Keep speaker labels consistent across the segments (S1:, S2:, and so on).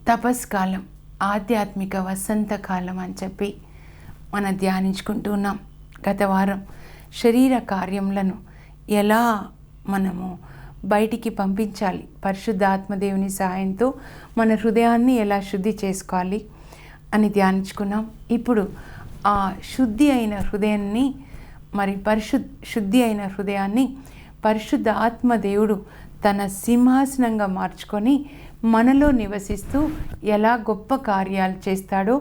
S1: తపస్కాలం, ఆధ్యాత్మిక వసంతకాలం అని చెప్పి మనం ధ్యానించుకుంటూ ఉన్నాం. గత వారం శరీర కార్యములను ఎలా మనము బయటికి పంపించాలి, పరిశుద్ధాత్మదేవుని సహాయంతో మన హృదయాన్ని ఎలా శుద్ధి చేసుకోవాలి అని ధ్యానించుకున్నాం. ఇప్పుడు ఆ శుద్ధి అయిన హృదయాన్ని శుద్ధి అయిన హృదయాన్ని పరిశుద్ధ ఆత్మదేవుడు తన సింహాసనంగా మార్చుకొని మనలో నివసిస్తూ ఎలా గొప్ప కార్యాలు చేస్తాడో,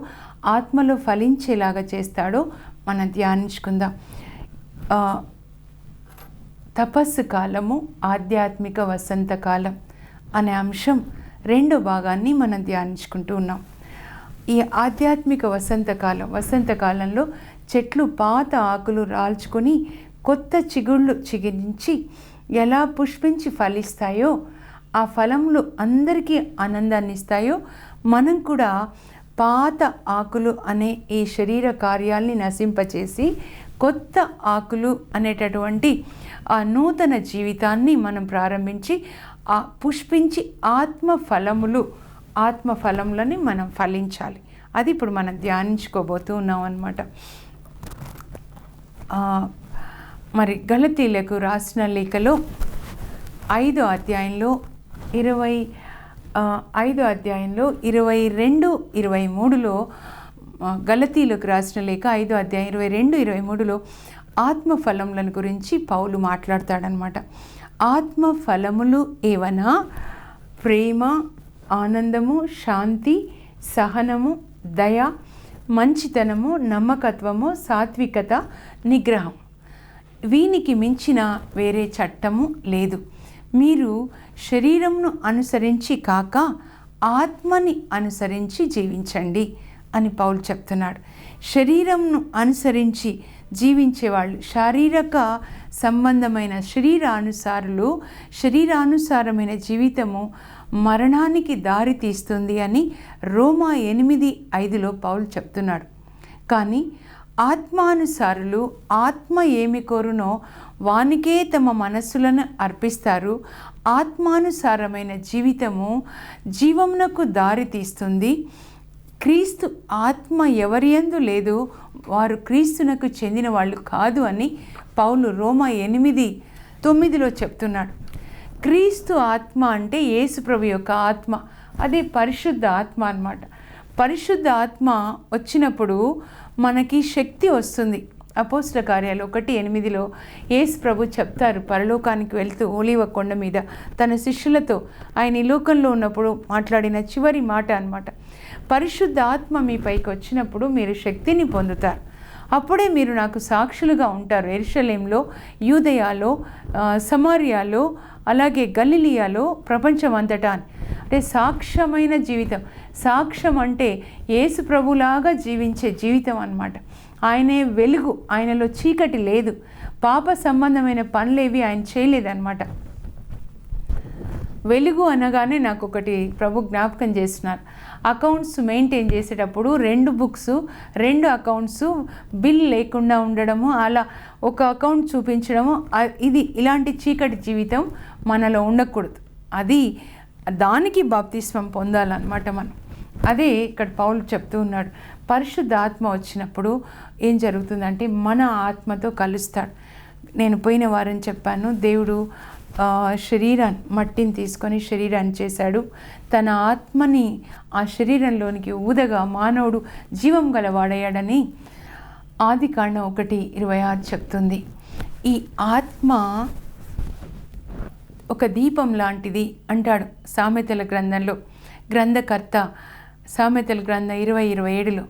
S1: ఆత్మలో ఫలించేలాగా చేస్తాడో మనం ధ్యానించుకుందాం. తపస్సు కాలము, ఆధ్యాత్మిక వసంతకాలం అనే అంశం రెండో భాగాన్ని మనం ధ్యానించుకుంటూ ఉన్నాం. ఈ ఆధ్యాత్మిక వసంతకాలంలో చెట్లు పాత ఆకులు రాల్చుకొని కొత్త చిగుళ్ళు చిగురించి ఎలా పుష్పించి ఫలిస్తాయో, ఆ ఫలములు అందరికీ ఆనందాన్ని ఇస్తాయో, మనం కూడా పాత ఆకులు అనే ఈ శరీర కార్యాల్ని నశింపచేసి కొత్త ఆకులు అనేటటువంటి ఆ నూతన జీవితాన్ని మనం ప్రారంభించి పుష్పించి ఆత్మ ఫలములని మనం ఫలించాలి. అది ఇప్పుడు మనం ధ్యానించుకోబోతూ ఉన్నాం అన్నమాట. మరి గలతీలకు రాసిన లేఖలో 5వ అధ్యాయంలో 22-23లో గలతీలకు రాసిన లేఖ 5వ అధ్యాయం 22-23లో ఆత్మ ఫలములను గురించి పౌలు మాట్లాడతాడనమాట. ఆత్మ ఫలములు ఏవనా ప్రేమ, ఆనందము, శాంతి, సహనము, దయ, మంచితనము, నమ్మకత్వము, సాత్వికత, నిగ్రహం. వీనికి మించిన వేరే చట్టము లేదు. మీరు శరీరంను అనుసరించి కాక ఆత్మని అనుసరించి జీవించండి అని పౌలు చెప్తున్నాడు. శరీరంను అనుసరించి జీవించేవాళ్ళు, శారీరక సంబంధమైన శరీరానుసారమైన జీవితము మరణానికి దారి తీస్తుంది అని రోమా 8:5లో పౌలు చెప్తున్నాడు. కానీ ఆత్మానుసారులు ఆత్మ ఏమి కోరునో వానికే తమ మనస్సులను అర్పిస్తారు. ఆత్మానుసారమైన జీవితము జీవమునకు దారి తీస్తుంది. క్రీస్తు ఆత్మ ఎవరియందు లేదు, వారు క్రీస్తునకు చెందిన వాళ్ళు కాదు అని పౌలు రోమా 8:9లో చెప్తున్నాడు. క్రీస్తు ఆత్మ అంటే యేసుప్రభు యొక్క ఆత్మ, అదే పరిశుద్ధ ఆత్మ అన్నమాట. పరిశుద్ధ ఆత్మ వచ్చినప్పుడు మనకి శక్తి వస్తుంది. అపోస్తల కార్యాలు 1:8లో యేసు ప్రభు చెప్తారు, పరలోకానికి వెళ్తూ ఒలీవ కొండ మీద తన శిష్యులతో ఆయన ఈ లోకంలో ఉన్నప్పుడు మాట్లాడిన చివరి మాట అన్నమాట. పరిశుద్ధ ఆత్మ మీ పైకి వచ్చినప్పుడు మీరు శక్తిని పొందుతారు. అప్పుడే మీరు నాకు సాక్షులుగా ఉంటారు. యెరూషలేములో, యూదయాలో, సమారియాలో, అలాగే గలిలియాలో, ప్రపంచమంతటా. అంటే సాక్ష్యమైన జీవితం. సాక్ష్యం అంటే యేసు ప్రభులాగా జీవించే జీవితం అన్నమాట. ఆయనే వెలుగు, ఆయనలో చీకటి లేదు. పాప సంబంధమైన పనులేవి ఆయన చేయలేదన్నమాట. వెలుగు అనగానే నాకు ఒకటి ప్రభు జ్ఞాపకం చేస్తున్నారు. అకౌంట్స్ మెయింటైన్ చేసేటప్పుడు 2 బుక్స్, 2 అకౌంట్స్ బిల్ లేకుండా ఉండడము, అలా ఒక అకౌంట్ చూపించడము, ఇలాంటి చీకటి జీవితం మనలో ఉండకూడదు. దానికి బాప్తిస్మం పొందాలన్నమాట మనం. అదే ఇక్కడ పౌలు చెప్తూ ఉన్నాడు. పరిశుద్ధ ఆత్మ వచ్చినప్పుడు ఏం జరుగుతుందంటే మన ఆత్మతో కలుస్తాడు. నేను పోయిన వారం చెప్పాను, దేవుడు మట్టిని తీసుకొని శరీరాన్ని చేశాడు. తన ఆత్మని ఆ శరీరంలోనికి ఊదగా మానవుడు జీవం గలవాడయ్యాడని ఆదికాండం 1:26 చెప్తుంది. ఈ ఆత్మ ఒక దీపం లాంటిది అంటాడు సామెతల గ్రంథంలో. గ్రంథకర్త సామెతల గ్రంథం 20:27లో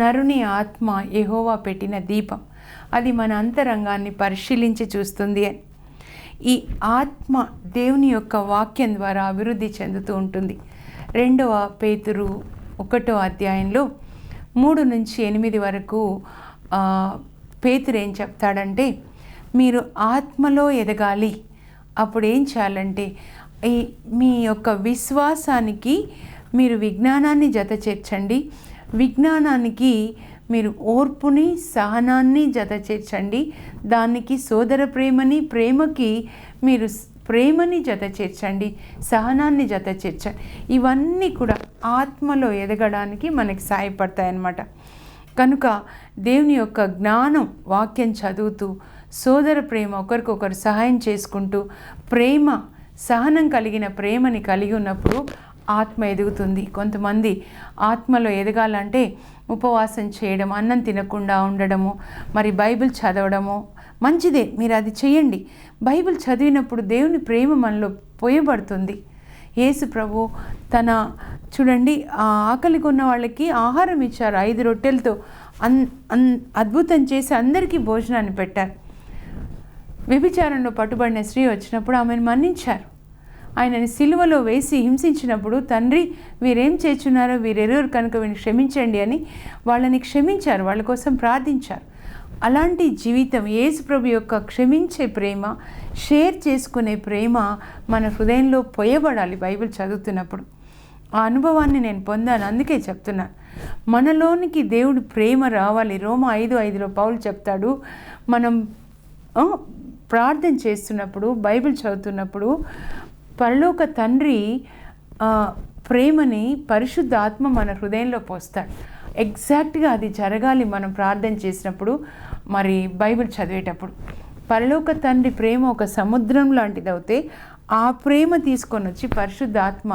S1: నరుని ఆత్మ యెహోవా పెట్టిన దీపం, అది మన అంతరంగాన్ని పరిశీలించి చూస్తుంది అని. ఈ ఆత్మ దేవుని యొక్క వాక్యం ద్వారా అభివృద్ధి చెందుతూ ఉంటుంది. 2వ పేతురు 1వ అధ్యాయంలో 3-8 వరకు పేతురు ఏం చెప్తాడంటే, మీరు ఆత్మలో ఎదగాలి. అప్పుడు ఏం చేయాలంటే మీ యొక్క విశ్వాసానికి మీరు విజ్ఞానాన్ని జత చేర్చండి. విజ్ఞానానికి మీరు ఓర్పుని, సహనాన్ని జత చేర్చండి. దానికి సోదర ప్రేమని, ప్రేమకి మీరు ప్రేమని జత చేర్చండి, సహనాన్ని జత చేర్చండి. ఇవన్నీ కూడా ఆత్మలో ఎదగడానికి మనకి సహాయపడతాయన్నమాట. కనుక దేవుని యొక్క జ్ఞానం, వాక్యం చదువుతూ, సోదర ప్రేమ, ఒకరికొకరు సహాయం చేసుకుంటూ, ప్రేమ, సహనం కలిగిన ప్రేమని కలిగి ఉన్నప్పుడు ఆత్మ ఎదుగుతుంది. కొంతమంది ఆత్మలో ఎదగాలంటే ఉపవాసం చేయడం, అన్నం తినకుండా ఉండడము, మరి బైబిల్ చదవడము మంచిదే, మీరు అది చేయండి. బైబిల్ చదివినప్పుడు దేవుని ప్రేమ మనలో పోయబడుతుంది. యేసు ప్రభు చూడండి, ఆకలికి ఉన్న వాళ్ళకి ఆహారం ఇచ్చారు. 5 రొట్టెలతో అద్భుతం చేసి అందరికీ భోజనాన్ని పెట్టారు. వ్యభిచారంలో పట్టుబడిన స్త్రీ వచ్చినప్పుడు ఆమెను మన్నించారు. ఆయనని సిలువలో వేసి హింసించినప్పుడు, తండ్రి వీరేం చేస్తున్నారో వీరెరువురు కనుక వీరిని క్షమించండి అని వాళ్ళని క్షమించారు, వాళ్ళ కోసం ప్రార్థించారు. అలాంటి జీవితం, యేసు ప్రభు యొక్క క్షమించే ప్రేమ, షేర్ చేసుకునే ప్రేమ మన హృదయంలో పోయబడాలి బైబిల్ చదువుతున్నప్పుడు. ఆ అనుభవాన్ని నేను పొందాను, అందుకే చెప్తున్నాను. మనలోనికి దేవుడి ప్రేమ రావాలి. రోమా 5:5లో పౌలు చెప్తాడు, మనం ప్రార్థన చేస్తున్నప్పుడు, బైబిల్ చదువుతున్నప్పుడు పరలోక తండ్రి ప్రేమని పరిశుద్ధ ఆత్మ మన హృదయంలో పోస్తాడు. ఎగ్జాక్ట్గా అది జరగాలి మనం ప్రార్థన చేసినప్పుడు, మరి బైబిల్ చదివేటప్పుడు. పరలోక తండ్రి ప్రేమ ఒక సముద్రం లాంటిది అవుతే, ఆ ప్రేమ తీసుకొని వచ్చి పరిశుద్ధ ఆత్మ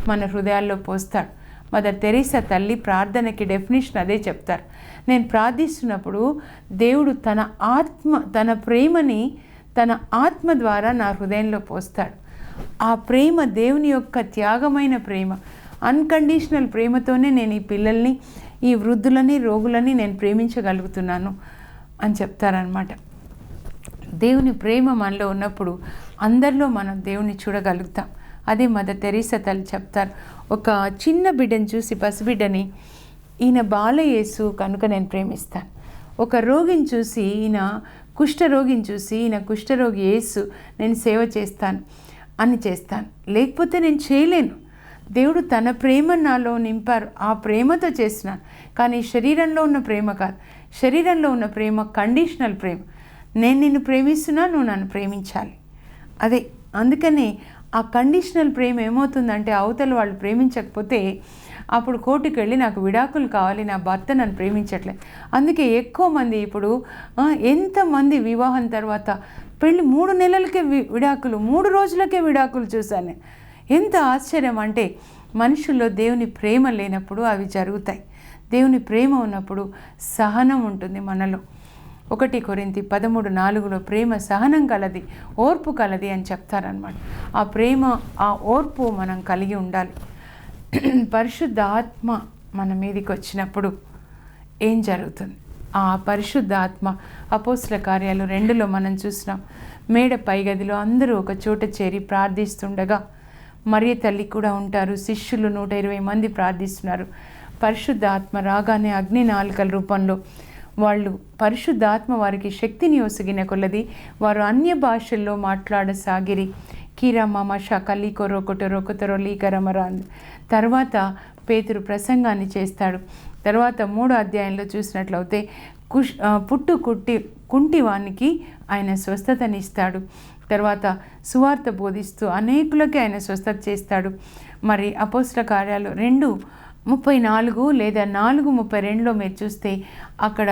S1: మన హృదయాల్లో పోస్తాడు. మదర్ తెరీసా తల్లి ప్రార్థనకి డెఫినేషన్ అదే చెప్తారు. నేను ప్రార్థిస్తున్నప్పుడు దేవుడు తన ప్రేమని తన ఆత్మ ద్వారా నా హృదయంలో పోస్తాడు. ఆ ప్రేమ దేవుని యొక్క త్యాగమైన ప్రేమ, అన్కండిషనల్ ప్రేమతోనే నేను ఈ పిల్లల్ని, ఈ వృద్ధులని, రోగులని నేను ప్రేమించగలుగుతున్నాను అని చెప్తారనమాట. దేవుని ప్రేమ మనలో ఉన్నప్పుడు అందరిలో మనం దేవుని చూడగలుగుతాం. అదే మదర్ తెరీసా తల్లి చెప్తారు. ఒక చిన్న బిడ్డను చూసి, పసిబిడ్డని, ఈయన బాలయేసు కనుక నేను ప్రేమిస్తాను. ఒక రోగిని చూసి, ఈయన కుష్ఠరోగిని చూసి, ఈయన కుష్ఠరోగి యేసు, నేను సేవ చేస్తాను అని చేస్తాను, లేకపోతే నేను చేయలేను. దేవుడు తన ప్రేమ నాలో నింపారు, ఆ ప్రేమతో చేస్తున్నాను. కానీ శరీరంలో ఉన్న ప్రేమ కాదు. శరీరంలో ఉన్న ప్రేమ కండిషనల్ ప్రేమ. నేను నిన్ను ప్రేమిస్తున్నా, నువ్వు నన్ను ప్రేమించాలి. అదే అందుకని ఆ కండిషనల్ ప్రేమ ఏమవుతుందంటే, అవతల వాళ్ళు ప్రేమించకపోతే అప్పుడు కోర్టుకు వెళ్ళి నాకు విడాకులు కావాలి, నా భర్త నన్ను ప్రేమించట్లేదు. అందుకే ఎక్కువ మంది ఇప్పుడు ఎంతమంది వివాహం తర్వాత పెళ్ళి 3 నెలలకే విడాకులు, 3 రోజులకే విడాకులు చూశాను. ఎంత ఆశ్చర్యం అంటే, మనుషుల్లో దేవుని ప్రేమ లేనప్పుడు అవి జరుగుతాయి. దేవుని ప్రేమ ఉన్నప్పుడు సహనం ఉంటుంది మనలో. 1 కొరింథీ 13:4లో ప్రేమ సహనం కలది, ఓర్పు కలది అని చెప్తారనమాట. ఆ ప్రేమ, ఆ ఓర్పు మనం కలిగి ఉండాలి. పరిశుద్ధ ఆత్మ మన మీదకి వచ్చినప్పుడు ఏం జరుగుతుంది? ఆ పరిశుద్ధ ఆత్మ అపోస్తల కార్యాలు 2లో మనం చూసినాం. మేడ పైగదిలో అందరూ ఒక చోట చేరి ప్రార్థిస్తుండగా, మరియ తల్లి కూడా ఉంటారు, శిష్యులు 120 మంది ప్రార్థిస్తున్నారు. పరిశుద్ధ ఆత్మ రాగానే అగ్ని నాలుకల రూపంలో వాళ్ళు, పరిశుద్ధాత్మ వారికి శక్తిని ఒసిగిన కొలది వారు అన్య భాషల్లో మాట్లాడసాగిరి. కీరమమ షకలి కొరొకొటొరొ లీకరమరా. తర్వాత పేతురు ప్రసంగాన్ని చేస్తాడు. తర్వాత 3వ అధ్యాయంలో చూసినట్లయితే కుంటివానికి ఆయన స్వస్థతనిస్తాడు. తర్వాత సువార్త బోధిస్తూ అనేకులకి ఆయన స్వస్థత చేస్తాడు. మరి అపోస్తల కార్యాలు 2:34 లేదా 4:32లో మీరు చూస్తే అక్కడ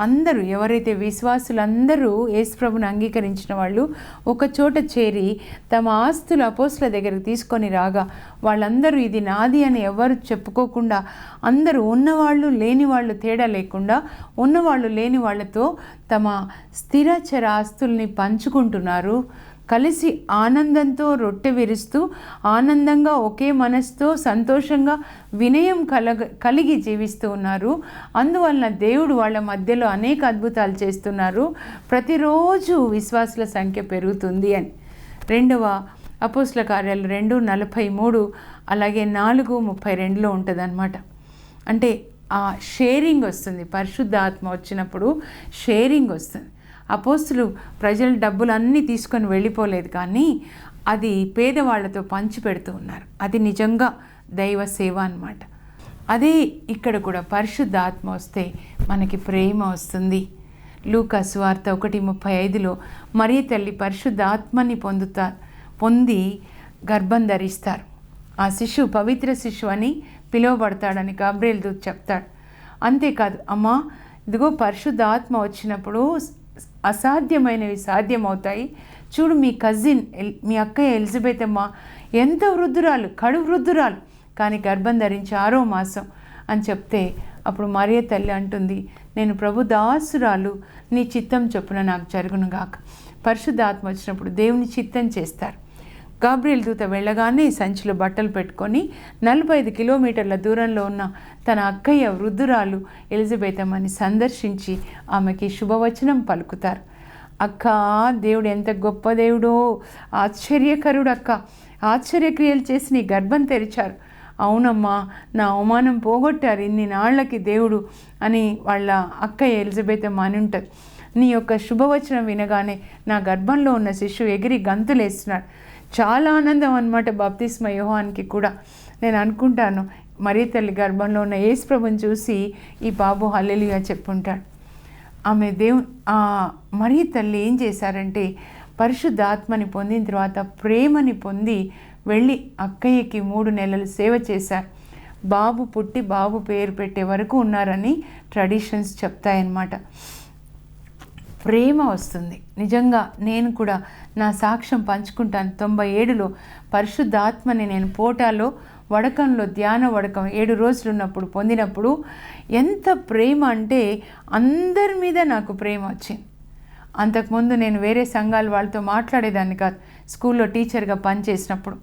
S1: అందరూ, ఎవరైతే విశ్వాసులందరూ యేసుప్రభుని అంగీకరించిన వాళ్ళు ఒక చోట చేరి తమ ఆస్తులు అపోస్తల దగ్గరికి తీసుకొని రాగా, వాళ్ళందరూ ఇది నాది అని ఎవరు చెప్పుకోకుండా, అందరూ ఉన్నవాళ్ళు లేని వాళ్ళు తేడా లేకుండా ఉన్నవాళ్ళు లేని వాళ్ళతో తమ స్థిరచర ఆస్తుల్ని పంచుకుంటున్నారు. కలిసి ఆనందంతో రొట్టె విరుస్తూ ఆనందంగా ఒకే మనసుతో సంతోషంగా వినయం కలిగి జీవిస్తూ ఉన్నారు. అందువలన దేవుడు వాళ్ళ మధ్యలో అనేక అద్భుతాలు చేస్తున్నారు. ప్రతిరోజు విశ్వాసుల సంఖ్య పెరుగుతుంది అని 2వ అపోస్తల కార్యాలు 2:43 అలాగే 4:32లో ఉంటుందన్నమాట. అంటే ఆ షేరింగ్ వస్తుంది. పరిశుద్ధ ఆత్మ వచ్చినప్పుడు షేరింగ్ వస్తుంది. అపోస్తులు ప్రజల డబ్బులన్నీ తీసుకొని వెళ్ళిపోలేదు, కానీ అది పేదవాళ్లతో పంచిపెడుతూ ఉన్నారు. అది నిజంగా దైవ సేవ అన్నమాట. అదే ఇక్కడ కూడా పరిశుద్ధ ఆత్మ వస్తే మనకి ప్రేమ వస్తుంది. లూకా సువార్త 1:35లో మరియ తల్లి పరిశుద్ధాత్మని పొంది గర్భం ధరిస్తారు. ఆ శిశువు పవిత్ర శిశువు అని పిలువబడతాడని గాబ్రియేలు దూత చెప్తాడు. అంతేకాదు, అమ్మా ఇదిగో పరిశుద్ధాత్మ వచ్చినప్పుడు అసాధ్యమైనవి సాధ్యమవుతాయి. చూడు, మీ కజిన్ మీ అక్కయ్య ఎలిజబెత్ అమ్మ ఎంత వృద్ధురాలు, కడు వృద్ధురాలు, కానీ గర్భం ధరించి 6వ మాసం అని చెప్తే అప్పుడు మరియ తల్లి అంటుంది, నేను ప్రభు దాసురాలు, నీ చిత్తం చొప్పున నాకు జరుగును గాక. పరిశుద్ధాత్మ వచ్చినప్పుడు దేవుని చిత్తం చేస్తారు. గాబ్రియేలు దూత వెళ్ళగానే సంచిలో బట్టలు పెట్టుకొని 45 కిలోమీటర్ల దూరంలో ఉన్న తన అక్కయ్య వృద్ధురాలు ఎలిజబెత్ అమ్మని సందర్శించి ఆమెకి శుభవచనం పలుకుతారు. అక్క, దేవుడు ఎంత గొప్ప దేవుడో, ఆశ్చర్యకరుడు అక్క, ఆశ్చర్యక్రియలు చేసి నీ గర్భం తెరిచారు. అవునమ్మా, నా అవమానం పోగొట్టారు ఇన్ని నాళ్లకి దేవుడు అని వాళ్ళ అక్కయ్య ఎలిజబెత్ అమ్మ అని ఉంటుంది. నీ యొక్క శుభవచనం వినగానే నా గర్భంలో ఉన్న శిశువు ఎగిరి గంతులేస్తున్నాడు. చాలా ఆనందం అన్నమాట బాప్తిస్మ యోహానికి కూడా. నేను అనుకుంటాను, మరియ తల్లి గర్భంలో ఉన్న యేసు ప్రభుని చూసి ఈ బాబు హల్లెలూయా చెప్పుంటాడు. ఆమె మరియ తల్లి ఏం చేశారంటే పరిశుద్ధాత్మని పొందిన తర్వాత ప్రేమని పొంది వెళ్ళి అక్కయ్యకి 3 నెలలు సేవ చేశారు. బాబు పుట్టి బాబు పేరు పెట్టే వరకు ఉన్నారని ట్రెడిషన్స్ చెప్తాయన్నమాట. ప్రేమ వస్తుంది. నిజంగా నేను కూడా నా సాక్ష్యం పంచుకుంటాను. 97లో పరిశుద్ధాత్మని నేను పోటాలో వడకంలో ధ్యాన వడకం 7 రోజులు ఉన్నప్పుడు పొందినప్పుడు ఎంత ప్రేమ అంటే అందరి మీద నాకు ప్రేమ వచ్చింది. అంతకుముందు నేను వేరే సంఘాల వాళ్ళతో మాట్లాడేదాన్ని కాదు. స్కూల్లో టీచర్గా పనిచేసినప్పుడు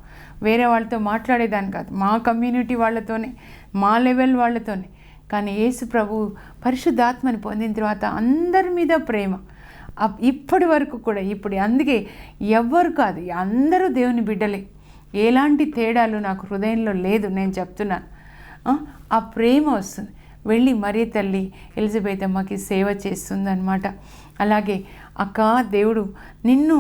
S1: వేరే వాళ్ళతో మాట్లాడేదాన్ని కాదు. మా కమ్యూనిటీ వాళ్ళతోనే, మా లెవెల్ వాళ్ళతోనే. కానీ యేసు ప్రభు పరిశుద్ధాత్మని పొందిన తర్వాత అందరి మీద ప్రేమ ఇప్పటి వరకు కూడా. ఇప్పుడు అందుకే ఎవ్వరు కాదు, అందరూ దేవుని బిడ్డలే. ఎలాంటి తేడాలు నాకు హృదయంలో లేదు, నేను చెప్తున్నాను. ఆ ప్రేమ వస్తుంది. వెళ్ళి మరియ తల్లి ఎలిజబెత్ అమ్మకి సేవ చేస్తుందన్నమాట. అలాగే అక్క, దేవుడు నిన్ను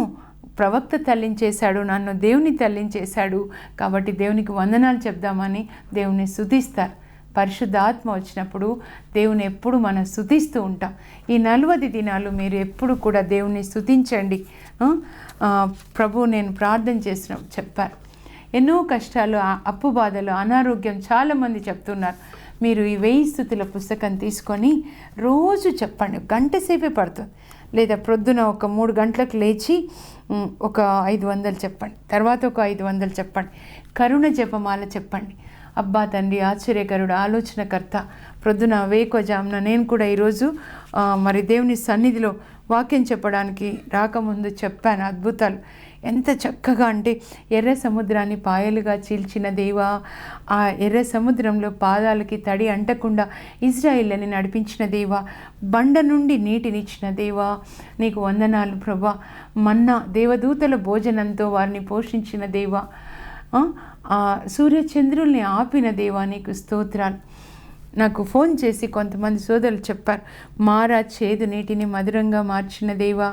S1: ప్రవక్త తల్లించేశాడు, నన్ను దేవుని తల్లించేశాడు, కాబట్టి దేవునికి వందనాలు చెప్దామని దేవుని స్తుతిస్తారు. పరిశుద్ధాత్మ వచ్చినప్పుడు దేవుని ఎప్పుడు మనం స్తుతిస్తూ ఉంటాం. ఈ 40 దినాలు మీరు ఎప్పుడు కూడా దేవుని స్తుతించండి. ప్రభు నేను ప్రార్థన చేసిన చెప్పారు. ఎన్నో కష్టాలు, అప్పు బాధలు, అనారోగ్యం చాలామంది చెప్తున్నారు. మీరు ఈ 1000 స్తుతుల పుస్తకం తీసుకొని రోజు చెప్పండి. గంట సేపే పడుతుంది. లేదా ప్రొద్దున ఒక 3 గంటలకు లేచి ఒక 500 చెప్పండి, తర్వాత ఒక 500 చెప్పండి. కరుణ జపమాల చెప్పండి. అబ్బా తండ్రి, ఆశ్చర్యకరుడు, ఆలోచనకర్త. ప్రొద్దున వేకోజామున నేను కూడా ఈరోజు మరి దేవుని సన్నిధిలో వాక్యం చెప్పడానికి రాకముందు చెప్పాను. అద్భుతాలు ఎంత చక్కగా అంటే, ఎర్ర సముద్రాన్ని పాయలుగా చీల్చిన దేవా, ఆ ఎర్ర సముద్రంలో పాదాలకి తడి అంటకుండా ఇజ్రాయిల్ని నడిపించిన దేవా, బండ నుండి నీటినిచ్చిన దేవా, నీకు వందనాలు ప్రభా. మన్నా దేవదూతల భోజనంతో వారిని పోషించిన దేవా, సూర్యచంద్రుల్ని ఆపిన దేవా, నీకు స్తోత్రాలు. నాకు ఫోన్ చేసి కొంతమంది సోదరులు చెప్పారు, మారా చేదు నీటిని మధురంగా మార్చిన దేవా,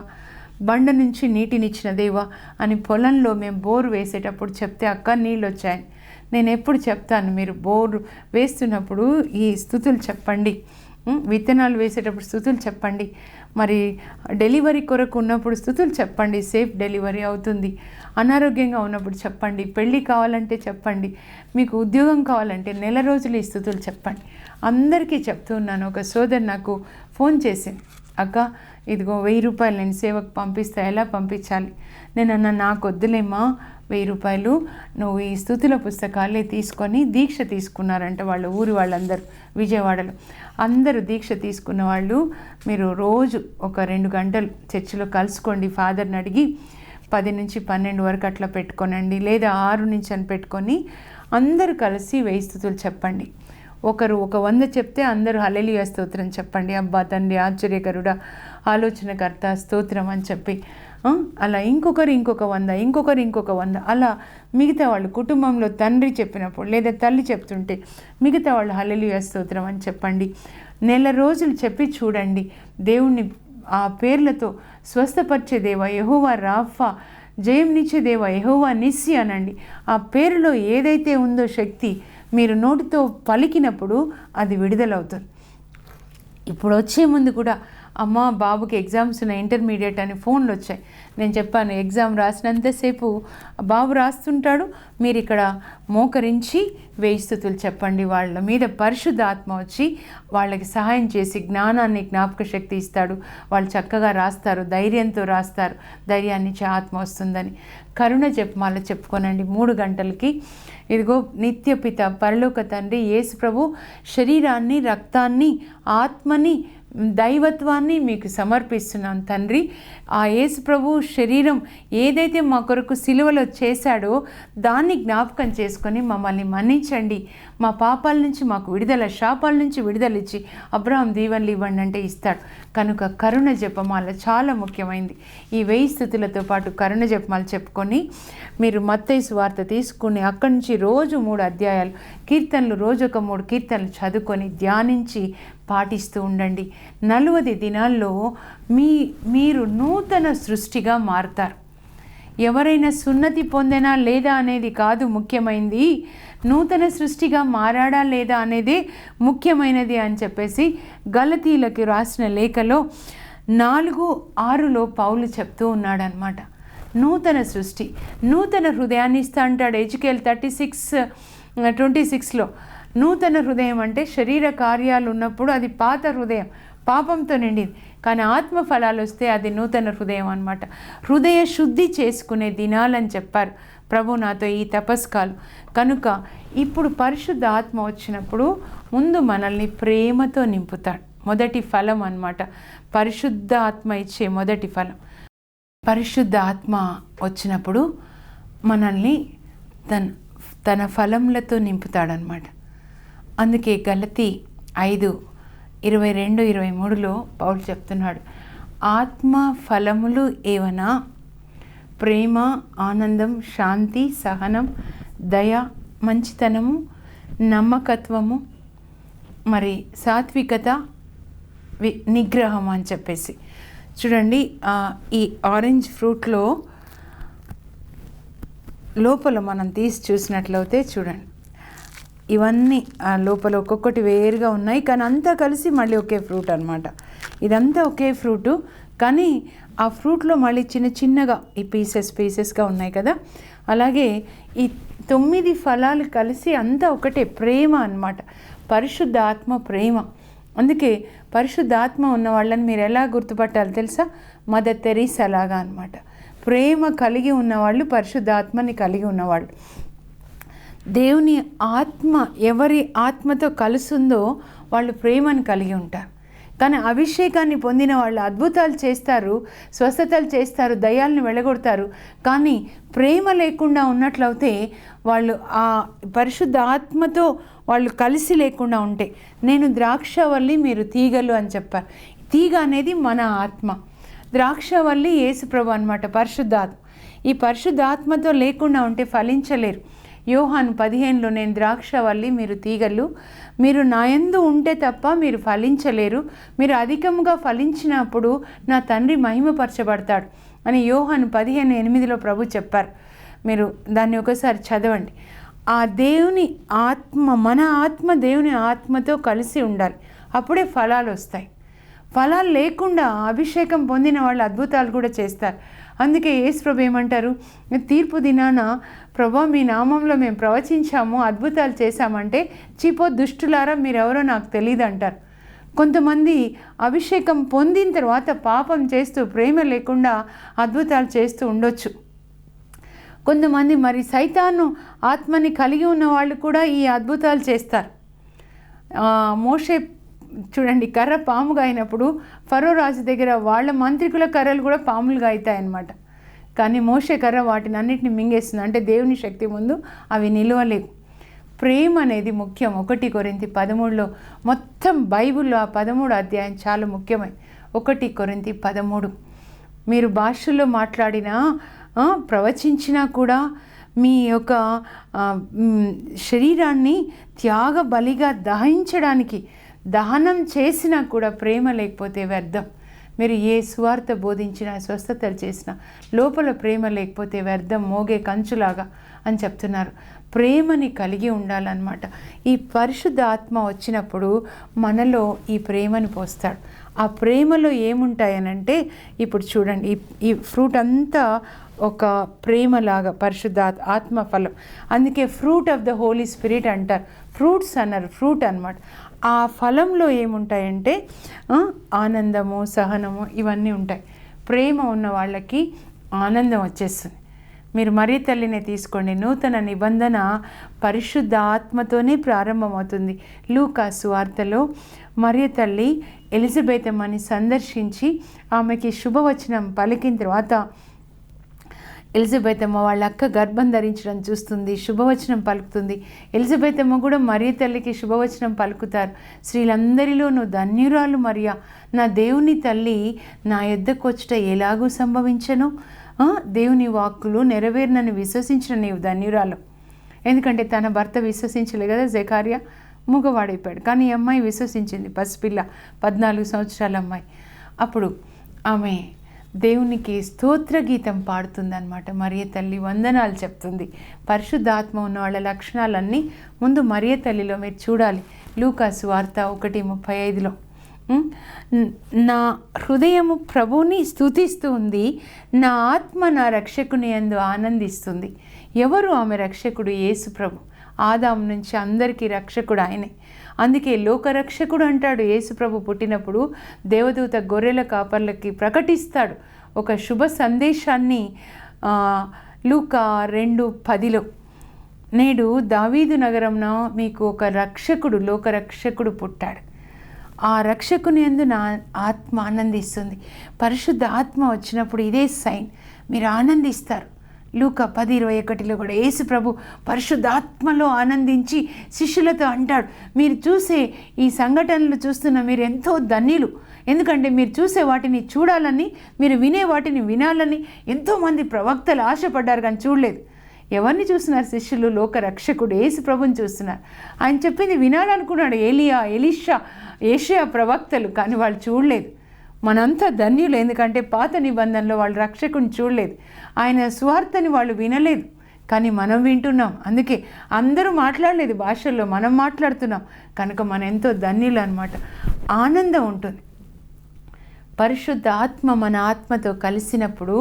S1: బండ నుంచి నీటినిచ్చిన దేవా అని. పొలంలో మేము బోరు వేసేటప్పుడు చెప్తే అక్క నీళ్ళు వచ్చాయి. నేను ఎప్పుడు చెప్తాను, మీరు బోరు వేస్తున్నప్పుడు ఈ స్తుతులు చెప్పండి, విత్తనాలు వేసేటప్పుడు స్తుతులు చెప్పండి, మరి డెలివరీ కొరకు ఉన్నప్పుడు స్తుతులు చెప్పండి, సేఫ్ డెలివరీ అవుతుంది. అనారోగ్యంగా ఉన్నప్పుడు చెప్పండి, పెళ్ళి కావాలంటే చెప్పండి, మీకు ఉద్యోగం కావాలంటే 1 నెల రోజులు ఈ స్తుతులు చెప్పండి. అందరికీ చెప్తూ ఉన్నాను. ఒక సోదరు నాకు ఫోన్ చేసింది, అక్క ఇదిగో 1000 రూపాయలు నేను సేవకు పంపిస్తా, ఎలా పంపించాలి? నేను అన్నా, నాకు వద్దులేమ్మా 1000 రూపాయలు, నువ్వు ఈ స్తుతుల పుస్తకాలే తీసుకొని దీక్ష తీసుకున్నారంట వాళ్ళ ఊరి వాళ్ళందరూ. విజయవాడలో అందరూ దీక్ష తీసుకున్న వాళ్ళు, మీరు రోజు ఒక 2 గంటలు చర్చిలో కలుసుకోండి, ఫాదర్ని అడిగి 10 నుంచి 12 వరకు అట్లా పెట్టుకోనండి, లేదా 6 నుంచి అని పెట్టుకొని అందరూ కలిసి 1000 స్తుతులు చెప్పండి. ఒకరు ఒక 100 చెప్తే అందరూ హల్లెలూయా స్తోత్రం చెప్పండి. అబ్బా తండ్రి, ఆశ్చర్యకరుడా, ఆలోచనకర్త, స్తోత్రం అని చెప్పి అలా ఇంకొకరు ఇంకొక 100, ఇంకొకరు ఇంకొక 100, అలా మిగతా వాళ్ళు కుటుంబంలో తండ్రి చెప్పినప్పుడు లేదా తల్లి చెప్తుంటే మిగతా వాళ్ళు హల్లెలూయా స్తోత్రం అని చెప్పండి. 1 నెల రోజులు చెప్పి చూడండి. దేవుణ్ణి ఆ పేర్లతో స్వస్థపరిచే దేవా యెహోవా రాఫా, జయంనిచ్చే దేవా యెహోవా నిస్సి అనండి. ఆ పేరులో ఏదైతే ఉందో శక్తి మీరు నోటితో పలికినప్పుడు అది విడుదలవుతుంది. ఇప్పుడు వచ్చే ముందు కూడా అమ్మ బాబుకి ఎగ్జామ్స్ ఉన్నాయి, ఇంటర్మీడియట్ అని ఫోన్లు వచ్చాయి. నేను చెప్పాను, ఎగ్జామ్ రాసినంతసేపు బాబు రాస్తుంటాడు, మీరు ఇక్కడ మోకరించి 1000 స్తుతులు చెప్పండి. వాళ్ళ మీద పరిశుద్ధాత్మ వచ్చి వాళ్ళకి సహాయం చేసి జ్ఞానాన్ని, జ్ఞాపక శక్తి ఇస్తాడు. వాళ్ళు చక్కగా రాస్తారు, ధైర్యంతో రాస్తారు, ధైర్యాన్ని ఇచ్చే ఆత్మ వస్తుందని. కరుణ జపమాల చెప్పుకోనండి 3 గంటలకి. ఇదిగో నిత్యపిత పరలోక తండ్రి యేసు ప్రభు శరీరాన్ని, రక్తాన్ని, ఆత్మని, దైవత్వాన్ని మీకు సమర్పిస్తున్నాను తండ్రి. ఆ యేసు ప్రభు శరీరం ఏదైతే మా కొరకు సిలువలో చేశాడో దాన్ని జ్ఞాపకం చేసుకొని మమ్మల్ని మన్నించండి. మా పాపాల నుంచి మాకు విడుదల, శాపాల నుంచి విడుదల ఇచ్చి అబ్రహాం దీవెనలు ఇవ్వండి అంటే ఇస్తాడు. కనుక కరుణ జపమాల చాలా ముఖ్యమైనది. ఈ 1000 స్తుతులతో పాటు కరుణ జపమాల చెప్పుకొని మీరు మత్తయి సువార్త తీసుకుని అక్కడి నుంచి రోజు 3 అధ్యాయాలు కీర్తనలు, రోజు ఒక 3 కీర్తనలు చదువుకొని ధ్యానించి పాటిస్తూ ఉండండి. 40 దినాల్లో మీరు నూతన సృష్టిగా మారుతారు. ఎవరైనా సున్నతి పొందినా లేదా అనేది కాదు ముఖ్యమైనది, నూతన సృష్టిగా మారాడా లేదా అనేదే ముఖ్యమైనది అని చెప్పేసి గలతీలకు రాసిన లేఖలో 4:6లో పౌలు చెప్తూ ఉన్నాడనమాట. నూతన సృష్టి, నూతన హృదయాన్ని ఇస్తా అంటాడు. ఎజికేల్ 36:26లో నూతన హృదయం అంటే శరీర కార్యాలు ఉన్నప్పుడు అది పాత హృదయం, పాపంతో నిండింది. కానీ ఆత్మ ఫలాలు వస్తే అది నూతన హృదయం అన్నమాట. హృదయ శుద్ధి చేసుకునే దినాలని చెప్పారు ప్రభు నాతో ఈ తపస్కాలు. కనుక ఇప్పుడు పరిశుద్ధ ఆత్మ వచ్చినప్పుడు ముందు మనల్ని ప్రేమతో నింపుతాడు. మొదటి ఫలం అన్నమాట, పరిశుద్ధ ఆత్మ ఇచ్చే మొదటి ఫలం. పరిశుద్ధ ఆత్మ వచ్చినప్పుడు మనల్ని తన ఫలములతో నింపుతాడనమాట. అందుకే గలతీ 5:22-23లో పౌలు చెప్తున్నాడు, ఆత్మ ఫలములు ఏవనా ప్రేమ, ఆనందం, శాంతి, సహనం, దయ, మంచితనము, నమ్మకత్వము, మరి సాత్వికత, నిగ్రహం అని చెప్పేసి. చూడండి, ఈ ఆరెంజ్ ఫ్రూట్లో లోపల మనం తీసి చూసినట్లయితే చూడండి, ఇవన్నీ లోపల ఒక్కొక్కటి వేరుగా ఉన్నాయి, కానీ అంతా కలిసి మళ్ళీ ఒకే ఫ్రూట్ అనమాట. ఇదంతా ఒకే ఫ్రూటు, కానీ ఆ ఫ్రూట్లో మళ్ళీ చిన్న చిన్నగా ఈ పీసెస్గా ఉన్నాయి కదా. అలాగే ఈ 9 ఫలాలు కలిసి అంతా ఒకటే, ప్రేమ అన్నమాట. పరిశుద్ధ ఆత్మ ప్రేమ. అందుకే పరిశుద్ధ ఆత్మ ఉన్న వాళ్ళని మీరు ఎలా గుర్తుపట్టాలి తెలుసా? మదర్ తెరీసా లాగా అన్నమాట. ప్రేమ కలిగి ఉన్నవాళ్ళు పరిశుద్ధ ఆత్మని కలిగి ఉన్నవాళ్ళు. దేవుని ఆత్మ ఎవరి ఆత్మతో కలుస్తుందో వాళ్ళు ప్రేమను కలిగి ఉంటారు. కానీ అభిషేకాన్ని పొందిన వాళ్ళు అద్భుతాలు చేస్తారు, స్వస్థతలు చేస్తారు, దయ్యాలను వెళ్ళగొడతారు. కానీ ప్రేమ లేకుండా ఉన్నట్లయితే వాళ్ళు ఆ పరిశుద్ధ ఆత్మతో వాళ్ళు కలిసి లేకుండా ఉంటే, నేను ద్రాక్షవల్లి మీరు తీగలు అని చెప్పారు. తీగ అనేది మన ఆత్మ, ద్రాక్షవల్లి యేసుప్రభు అన్నమాట, పరిశుద్ధాత్మ. ఈ పరిశుద్ధాత్మతో లేకుండా ఉంటే ఫలించలేరు. యోహాను 15లో నేను ద్రాక్షవల్లి మీరు తీగలు, మీరు నా యందు ఉంటే తప్ప మీరు ఫలించలేరు, మీరు అధికంగా ఫలించినప్పుడు నా తండ్రి మహిమపరచబడతాడు అని యోహాను 15:8లో ప్రభు చెప్పారు. మీరు దాన్ని ఒకసారి చదవండి. ఆ దేవుని ఆత్మ, మన ఆత్మ దేవుని ఆత్మతో కలిసి ఉండాలి, అప్పుడే ఫలాలు వస్తాయి. ఫలాలు లేకుండా అభిషేకం పొందిన వాళ్ళు అద్భుతాలు కూడా చేస్తారు. అందుకే యేసు ప్రభు ఏమంటారు, తీర్పు దినాన ప్రభా మీ నామంలో మేము ప్రవచించాము, అద్భుతాలు చేశామంటే చీపో దుష్టులారా మీరెవరో నాకు తెలియదు అంటారు. కొంతమంది అభిషేకం పొందిన తర్వాత పాపం చేస్తూ ప్రేమ లేకుండా అద్భుతాలు చేస్తూ ఉండొచ్చు. కొంతమంది మరి సైతాను ఆత్మని కలిగి ఉన్న వాళ్ళు కూడా ఈ అద్భుతాలు చేస్తారు. మోషే చూడండి, కర్ర పాముగా అయినప్పుడు ఫరో రాజు దగ్గర వాళ్ళ మంత్రికుల కర్రలు కూడా పాములుగా అవుతాయన్నమాట. కానీ మోషే కర్ర వాటిని అన్నిటిని మింగేస్తుంది. అంటే దేవుని శక్తి ముందు అవి నిలవలేవు. ప్రేమ అనేది ముఖ్యం. 1 కొరింథీ 13లో మొత్తం బైబిల్లో ఆ 13 అధ్యాయం చాలా ముఖ్యమైనది. 1 కొరింథీ 13. మీరు భాషల్లో మాట్లాడినా ప్రవచించినా కూడా మీ యొక్క శరీరాన్ని త్యాగ బలిగా దహించడానికి దహనం చేసినా కూడా ప్రేమ లేకపోతే వ్యర్థం. మీరు ఏ సువార్త బోధించినా, స్వస్థతలు చేసినా లోపల ప్రేమ లేకపోతే వ్యర్థం, మోగే కంచులాగా అని చెప్తున్నారు. ప్రేమని కలిగి ఉండాలన్నమాట. ఈ పరిశుద్ధ ఆత్మ వచ్చినప్పుడు మనలో ఈ ప్రేమని పోస్తాడు. ఆ ప్రేమలో ఏముంటాయనంటే, ఇప్పుడు చూడండి, ఈ ఫ్రూట్ అంతా ఒక ప్రేమలాగా పరిశుద్ధ ఆత్మ ఫలం. అందుకే fruit of the Holy Spirit అంటారు. ఫ్రూట్స్ అన్నారు, ఫ్రూట్ అన్నమాట. ఆ ఫలంలో ఏముంటాయంటే ఆనందము, సహనము, ఇవన్నీ ఉంటాయి. ప్రేమ ఉన్న వాళ్ళకి ఆనందం వచ్చేస్తుంది. మీరు మరియ తల్లినే తీసుకోండి. నూతన నిబంధన పరిశుద్ధ ఆత్మతోనే ప్రారంభమవుతుంది. లూకా సువార్తలో మరియ తల్లి ఎలిజబెత్ అమ్మని సందర్శించి ఆమెకి శుభవచనం పలికిన తర్వాత ఎలిజబెత్ అమ్మ వాళ్ళ అక్క గర్భం ధరించడం చూస్తుంది, శుభవచనం పలుకుతుంది. ఎలిజబెత్ అమ్మ కూడా మరియ తల్లికి శుభవచనం పలుకుతారు. స్త్రీలందరిలో నువ్వు ధన్యురాలు మరియా, నా దేవుని తల్లి నా యొద్దకు వచ్చుట ఎలాగూ సంభవించను, దేవుని వాక్కులు నెరవేరినని విశ్వసించిన నీవు ధన్యురాలు. ఎందుకంటే తన భర్త విశ్వసించలే కదా, జకర్యా మూగవాడైపోయాడు. కానీ ఈ అమ్మాయి విశ్వసించింది, పసిపిల్ల, 14 సంవత్సరాల అమ్మాయి. అప్పుడు ఆమె దేవునికి స్తోత్ర గీతం పాడుతుందన్నమాట. మరియ తల్లి వందనాలు చెప్తుంది. పరిశుద్ధాత్మ ఉన్న వాళ్ళ లక్షణాలన్నీ ముందు మరియ తల్లిలో మీరు చూడాలి. లూకా సువార్త 1:35లో నా హృదయము ప్రభువుని స్తుతిస్తూ ఉంది, నా ఆత్మ నా రక్షకుని యందు ఆనందిస్తుంది. ఎవరు ఆమె రక్షకుడు? యేసు ప్రభు. ఆదాము నుంచి అందరికీ రక్షకుడు ఆయనే. అందుకే లోకరక్షకుడు అంటాడు. యేసు ప్రభు పుట్టినప్పుడు దేవదూత గొర్రెల కాపర్లకి ప్రకటిస్తాడు ఒక శుభ సందేశాన్ని. లూకా 2:10లో నేడు దావీదు నగరంలో మీకు ఒక రక్షకుడు, లోకరక్షకుడు పుట్టాడు. ఆ రక్షకుని యందు నా ఆత్మ ఆనందిస్తుంది. పరిశుద్ధ ఆత్మ వచ్చినప్పుడు ఇదే సైన్, మీరు ఆనందిస్తారు. లూకా 10:21లో కూడా యేసు ప్రభు పరిశుద్ధాత్మలో ఆనందించి శిష్యులతో అంటాడు, మీరు చూసే ఈ సంఘటనలు చూస్తున్న మీరు ఎంతో ధన్యులు. ఎందుకంటే మీరు చూసే వాటిని చూడాలని, మీరు వినే వాటిని వినాలని ఎంతోమంది ప్రవక్తలు ఆశపడ్డారు కానీ చూడలేదు. ఎవరిని చూస్తున్నారు శిష్యులు? లోక రక్షకుడు యేసు ప్రభుని చూస్తున్నారు. ఆయన చెప్పింది వినాలనుకున్నాడు ఏలియా, ఎలీషా, యేషయా ప్రవక్తలు, కానీ వాళ్ళు చూడలేదు. మనంతా ధన్యులు, ఎందుకంటే పాత నిబంధనలో వాళ్ళు రక్షకుని చూడలేదు, ఆయన సువార్తని వాళ్ళు వినలేదు. కానీ మనం వింటున్నాం. అందుకే అందరూ మాట్లాడలేదు భాషల్లో, మనం మాట్లాడుతున్నాం కనుక మనం ఎంతో ధన్యులు అన్నమాట. ఆనందం ఉంటుంది. పరిశుద్ధ ఆత్మ మన ఆత్మతో కలిసినప్పుడు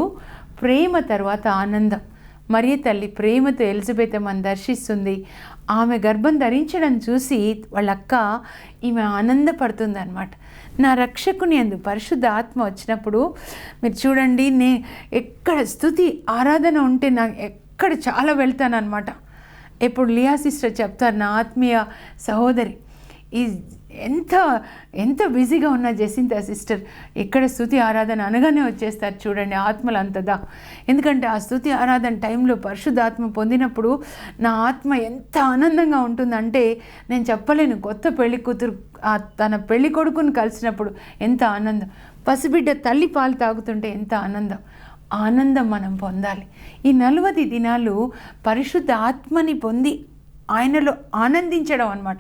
S1: ప్రేమ తర్వాత ఆనందం. మరియ తల్లి ప్రేమతో ఎలిజబెత్ అమ్మని దర్శిస్తుంది. ఆమె గర్భం ధరించడం చూసి వాళ్ళ అక్క ఈమె ఆనందపడుతుంది అన్నమాట. నా రక్షకుని యందు పరిశుద్ధ ఆత్మ వచ్చినప్పుడు మీరు చూడండి, ఎక్కడ స్తుతి ఆరాధన ఉంటే నాకు ఎక్కడ చాలా వెళ్తానన్నమాట. ఎప్పుడు లియా సిస్టర్ చెప్తారు, నా ఆత్మీయ సహోదరి, ఈ ఎంత బిజీగా ఉన్న జెసింతా సిస్టర్ ఎక్కడ స్తుతి ఆరాధన అనగానే వచ్చేస్తారు చూడండి, ఆత్మలు అంతదా. ఎందుకంటే ఆ స్తుతి ఆరాధన టైంలో పరిశుద్ధాత్మ పొందినప్పుడు నా ఆత్మ ఎంత ఆనందంగా ఉంటుందంటే నేను చెప్పలేను. కొత్త పెళ్లి కూతురు తన పెళ్లి కొడుకుని కలిసినప్పుడు ఎంత ఆనందం, పసిబిడ్డ తల్లి పాలు తాగుతుంటే ఎంత ఆనందం. ఆనందం మనం పొందాలి. ఈ 40 దినాలు పరిశుద్ధ ఆత్మని పొంది ఆయనలో ఆనందించడం అన్నమాట.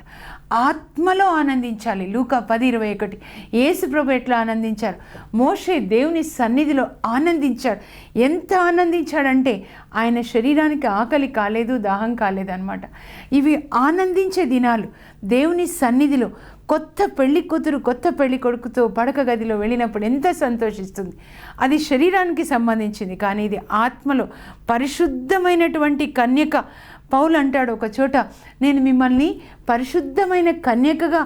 S1: ఆత్మలో ఆనందించాలి. లూకా 10:21 యేసు ప్రభు ఎట్లా ఆనందించారు? మోషే దేవుని సన్నిధిలో ఆనందించాడు. ఎంత ఆనందించాడంటే ఆయన శరీరానికి ఆకలి కాలేదు, దాహం కాలేదు అన్నమాట. ఇవి ఆనందించే దినాలు. దేవుని సన్నిధిలో కొత్త పెళ్లి కూతురు కొత్త పెళ్లి కొడుకుతో పడక గదిలో వెళ్ళినప్పుడు ఎంత సంతోషిస్తుంది. అది శరీరానికి సంబంధించింది, కానీ ఇది ఆత్మలో పరిశుద్ధమైనటువంటి కన్యక. పౌలు అంటాడు ఒక చోట, నేను మిమ్మల్ని పరిశుద్ధమైన కన్యకగా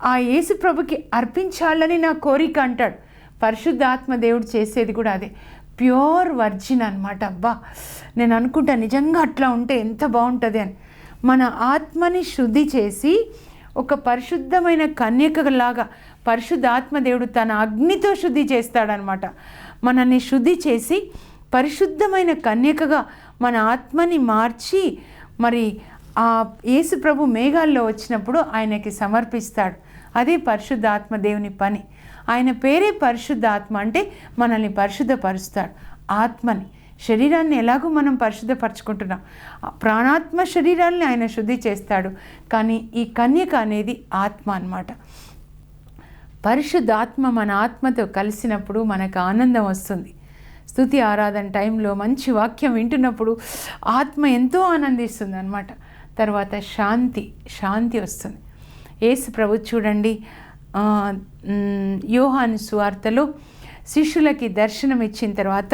S1: ఆ యేసు ప్రభుకి అర్పించాలని నా కోరిక అంటాడు. పరిశుద్ధ ఆత్మ దేవుడు చేసేది కూడా అదే, ప్యూర్ వర్జిన్ అన్నమాట. అబ్బా, నేను అనుకుంటా నిజంగా అట్లా ఉంటే ఎంత బాగుంటుంది అని. మన ఆత్మని శుద్ధి చేసి ఒక పరిశుద్ధమైన కన్యకలాగా పరిశుద్ధ ఆత్మదేవుడు తన అగ్నితో శుద్ధి చేస్తాడనమాట. మనల్ని శుద్ధి చేసి పరిశుద్ధమైన కన్యకగా మన ఆత్మని మార్చి మరి ఆ యేసు ప్రభు మేఘాల్లో వచ్చినప్పుడు ఆయనకి సమర్పిస్తాడు. అదే పరిశుద్ధ ఆత్మ దేవుని పని. ఆయన పేరే పరిశుద్ధ ఆత్మ, అంటే మనల్ని పరిశుద్ధపరుస్తాడు. ఆత్మని, శరీరాన్ని ఎలాగో మనం పరిశుద్ధపరచుకుంటున్నాం, ప్రాణాత్మ శరీరాన్ని ఆయన శుద్ధి చేస్తాడు. కానీ ఈ కన్యక అనేది ఆత్మ అన్నమాట. పరిశుద్ధ ఆత్మ మన ఆత్మతో కలిసినప్పుడు మనకు ఆనందం వస్తుంది. స్తుతి ఆరాధన టైంలో మంచి వాక్యం వింటున్నప్పుడు ఆత్మ ఎంతో ఆనందిస్తుంది అన్నమాట. తర్వాత శాంతి వస్తుంది. యేసు ప్రభు చూడండి, యోహాను సువార్తలో శిష్యులకి దర్శనం ఇచ్చిన తర్వాత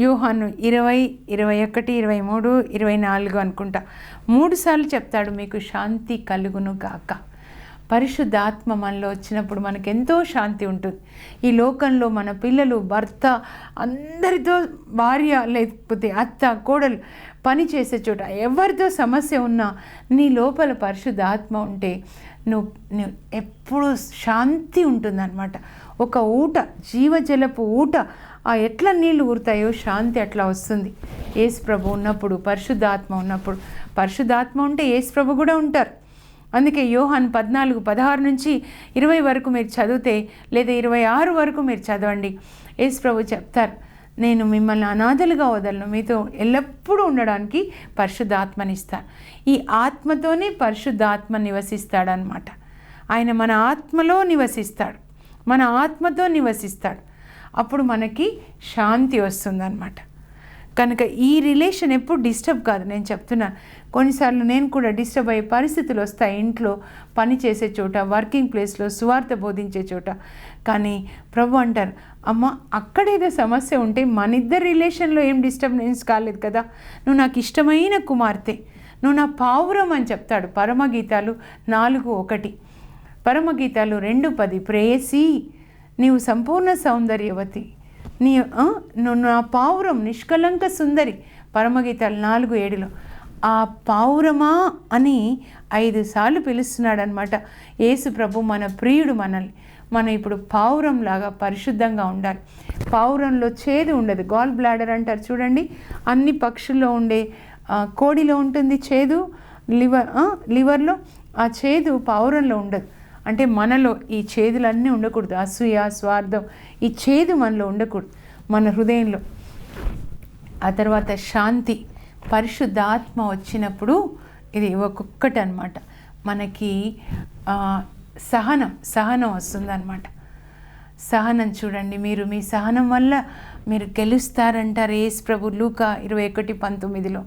S1: యోహాను 20, 21, 23, 24 అనుకుంటా 3 సార్లు చెప్తాడు, మీకు శాంతి కలుగును గాక. పరిశుద్ధాత్మ మనలో వచ్చినప్పుడు మనకెంతో శాంతి ఉంటుంది. ఈ లోకంలో మన పిల్లలు, భర్త, అందరితో, భార్య లేకపోతే అత్త, కోడలు, పని చేసే చోట ఎవరితో సమస్య ఉన్నా నీ లోపల పరిశుద్ధాత్మ ఉంటే నువ్వు ఎప్పుడు శాంతి ఉంటుందన్నమాట. ఒక ఊట, జీవజలపు ఊట, ఎట్లా నీళ్ళు ఊరుతాయో శాంతి అట్లా వస్తుంది. యేసు ప్రభు ఉన్నప్పుడు, పరిశుద్ధాత్మ ఉన్నప్పుడు. పరిశుద్ధాత్మ ఉంటే యేసు ప్రభు కూడా ఉంటారు. అందుకే యోహాను 14, 16 నుంచి 20 వరకు మీరు చదివితే, లేదా 26 వరకు మీరు చదవండి, యేసు ప్రభు చెప్తారు, నేను మిమ్మల్ని అనాథలుగా వదలను, మీతో ఎల్లప్పుడూ ఉండడానికి పరిశుద్ధాత్మనిస్తాను. ఈ ఆత్మతోనే పరిశుద్ధాత్మ నివసిస్తాడనమాట. ఆయన మన ఆత్మలో నివసిస్తాడు, మన ఆత్మతో నివసిస్తాడు. అప్పుడు మనకి శాంతి వస్తుందన్నమాట. కనుక ఈ రిలేషన్ ఎప్పుడు డిస్టర్బ్ కాదు. నేను చెప్తున్నాను, కొన్నిసార్లు నేను కూడా డిస్టర్బ్ అయ్యే పరిస్థితులు వస్తాయి. ఇంట్లో పని చేసే చోట, వర్కింగ్ ప్లేస్లో, సువార్త బోధించే చోట. కానీ ప్రభు అంటారు, అమ్మ అక్కడేదో సమస్య ఉంటే మన ఇద్దరు రిలేషన్లో ఏం డిస్టర్బెన్స్ కాలేదు కదా, నువ్వు నాకు ఇష్టమైన కుమార్తె, నువ్వు నా పావురం అని చెప్తాడు. పరమగీతాలు 4:1, పరమగీతాలు 2:10, ప్రేయసి నీవు సంపూర్ణ సౌందర్యవతి, నువ్వు నా పావురం, నిష్కలంక సుందరి. పరమగీతాలు 4:7. ఆ పావురమా అని 5 సార్లు పిలుస్తున్నాడు అనమాట యేసు ప్రభు. మన ప్రియుడు మనల్ని. మనం ఇప్పుడు పావురంలాగా పరిశుద్ధంగా ఉండాలి. పావురంలో చేదు ఉండదు. గాల్ బ్లాడర్ అంటారు చూడండి, అన్ని పక్షుల్లో ఉండే, కోడిలో ఉంటుంది చేదు, లివర్లో. ఆ చేదు పావురంలో ఉండదు. అంటే మనలో ఈ చేదులన్నీ ఉండకూడదు. అసూయ, స్వార్థం, ఈ చేదు మనలో ఉండకూడదు, మన హృదయంలో. ఆ తర్వాత శాంతి, పరిశుద్ధాత్మ వచ్చినప్పుడు ఇది ఒక్కొక్కటి అనమాట. మనకి సహనం వస్తుందన్నమాట. సహనం చూడండి, మీరు మీ సహనం వల్ల మీరు గెలుస్తారంటారు యేసు ప్రభు. లూకా 21:19.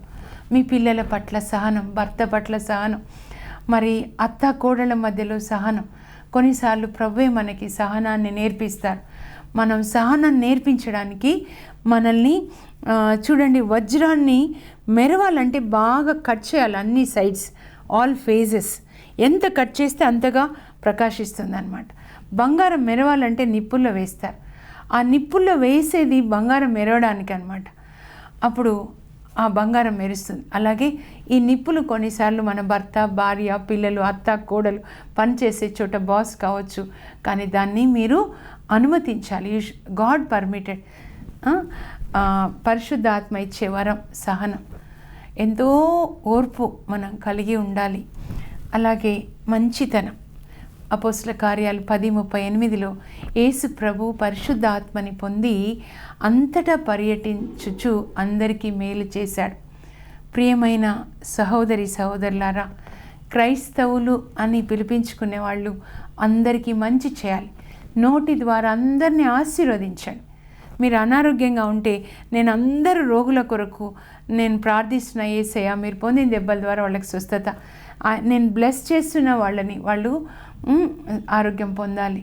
S1: మీ పిల్లల పట్ల సహనం, భర్త పట్ల సహనం, మరి అత్త కోడళ్ళ మధ్యలో సహనం. కొన్నిసార్లు ప్రభువే మనకి సహనాన్ని నేర్పిస్తారు. మనం సహనం నేర్పించడానికి మనల్ని చూడండి, వజ్రాన్ని మెరవాలంటే బాగా కట్ చేయాలి, అన్ని సైడ్స్, ఆల్ ఫేజెస్. ఎంత కట్ చేస్తే అంతగా ప్రకాశిస్తుంది అనమాట. బంగారం మెరవాలంటే నిప్పుల్లో వేస్తారు. ఆ నిప్పుల్లో వేసేది బంగారం మెరవడానికి అనమాట. అప్పుడు ఆ బంగారం మెరుస్తుంది. అలాగే ఈ నిప్పులు కొన్నిసార్లు మన భర్త, భార్య, పిల్లలు, అత్త, కోడలు, పనిచేసే చోట బాస్ కావచ్చు. కానీ దాన్ని మీరు అనుమతించాలి. God permitted. పరిశుద్ధాత్మ ఇచ్చే వరం సహనం. ఎంతో ఓర్పు మనం కలిగి ఉండాలి. అలాగే మంచితనం. అపోస్తల కార్యాలు 10:38లో యేసు ప్రభు పరిశుద్ధాత్మని పొంది అంతటా పర్యటించుచు అందరికీ మేలు చేశాడు. ప్రియమైన సహోదరి సహోదరులారా, క్రైస్తవులు అని పిలిపించుకునే వాళ్ళు అందరికీ మంచి చేయాలి. నోటి ద్వారా అందరినీ ఆశీర్వదించండి. మీరు అనారోగ్యంగా ఉంటే, నేను అందరు రోగుల కొరకు నేను ప్రార్థిస్తున్న యేసయ్య, మీరు పొందిన దెబ్బల ద్వారా వాళ్ళకి స్వస్థత, నేను బ్లెస్ చేస్తున్న వాళ్ళని, వాళ్ళు ఆరోగ్యం పొందాలి.